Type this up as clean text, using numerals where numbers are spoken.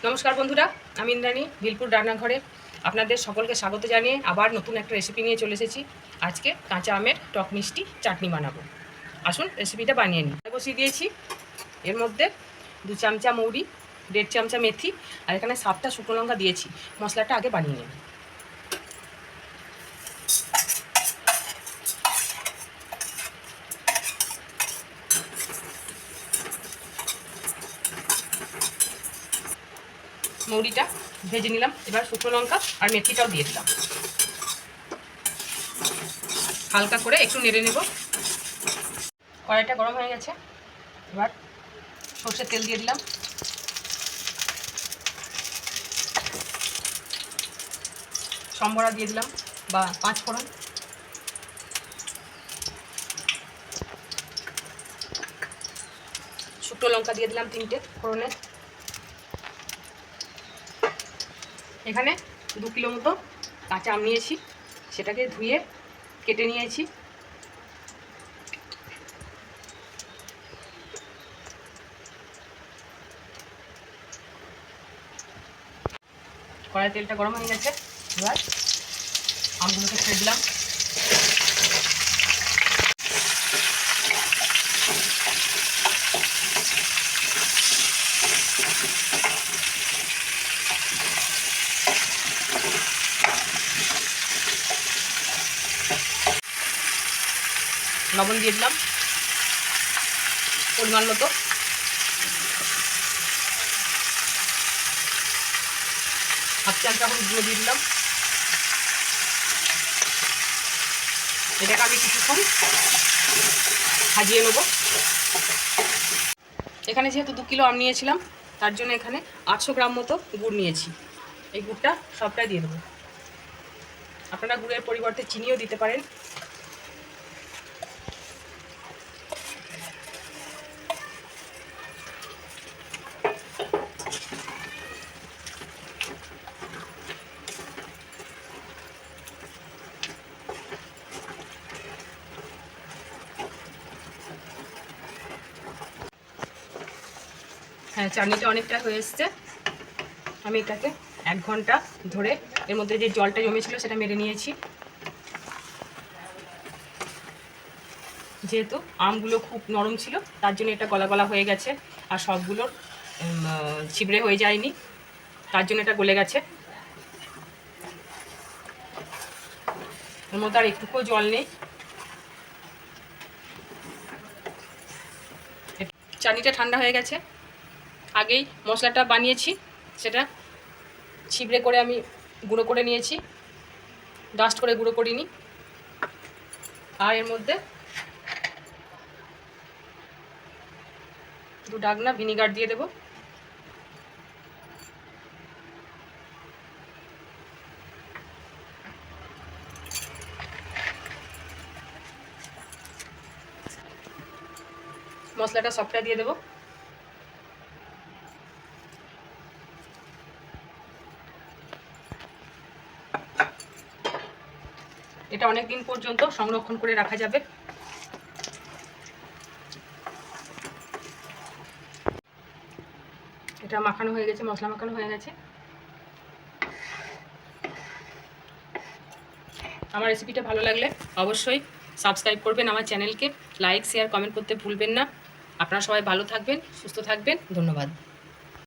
নমস্কার বন্ধুরা, আমি ইন্দ্রাণী ভিলপুর রান্নাঘরে আপনাদের সকলকে স্বাগত জানিয়ে আবার নতুন একটা রেসিপি নিয়ে চলে এসেছি। আজকে কাঁচা আমের টক মিষ্টি চাটনি বানাবো। আসুন রেসিপিটা বানিয়ে নিই। বসিয়ে দিয়েছি, এর মধ্যে 2 চামচা মৌরি, 1.5 চামচা মেথি আর এখানে 7টা শুকনো লঙ্কা দিয়েছি। মশলাটা আগে বানিয়ে নিই। মৌরিটা ভেজে নিলাম, এবার শুকনো লঙ্কা আর মেথিটাও দিয়ে দিলাম। হালকা করে একটু নেড়ে নেব। কড়াইটা গরম হয়ে গেছে, এবার সর্ষের তেল দিয়ে দিলাম। সম্বরা দিয়ে দিলাম বা 5 ফোড়ন। শুকনো লঙ্কা দিয়ে দিলাম 3টে ফোড়নে। এখানে 2 কিলো মতো কাঁচা আম নিয়েছি, সেটাকে ধুয়ে কেটে নিয়েছি। কড়াই তেলটা গরম হয়ে গেছে, এবার আমগুলোকে ছেড়ে দিলাম। লবণ দিয়ে দিলাম পরিমাণ মতো। হাফ চামচা হলুদ গুঁড়ো দিয়ে দিলাম। এটাকে আমি কিছুক্ষণ ভাজিয়ে নেব। এখানে যেহেতু 2 কিলো আম নিয়েছিলাম, তার জন্য এখানে 800 গ্রাম মতো গুড় নিয়েছি। এই গুড়টা সবটাই দিয়ে দেবো। আপনারা গুড়ের পরিবর্তে চিনিও দিতে পারেন। হ্যাঁ, চাটনিটা অনেকটা হয়ে এসছে। আমি এটাকে 1 ঘন্টা ধরে এর মধ্যে যে জলটা জমেছিল সেটা মেরে নিয়েছি। যেহেতু আমগুলো খুব নরম ছিল, তার জন্য এটা গলা গলা হয়ে গেছে, আর সবগুলোর ছিবড়ে হয়ে যায়নি, তার জন্য এটা গলে গেছে। এর মধ্যে আর একটুকুও জল নেই। চাটনিটা ঠান্ডা হয়ে গেছে। আগেই মশলাটা বানিয়েছি, সেটা ছিবড়ে করে আমি গুঁড়ো করে নিয়েছি, ডাস্ট করে গুঁড়ো করিনি। আর এর মধ্যে 2 ডাগনা ভিনিগার দিয়ে দেব। মশলাটা সবটা দিয়ে দেব। এটা অনেক দিন পর্যন্ত সংরক্ষণ করে রাখা যাবে। এটা মাখানো হয়ে গেছে, মশলা মাখানো হয়ে গেছে। আমার রেসিপিটা ভালো লাগলে অবশ্যই সাবস্ক্রাইব করবেন আমার চ্যানেলকে, লাইক শেয়ার কমেন্ট করতে ভুলবেন না। আপনারা সবাই ভালো থাকবেন, সুস্থ থাকবেন। ধন্যবাদ।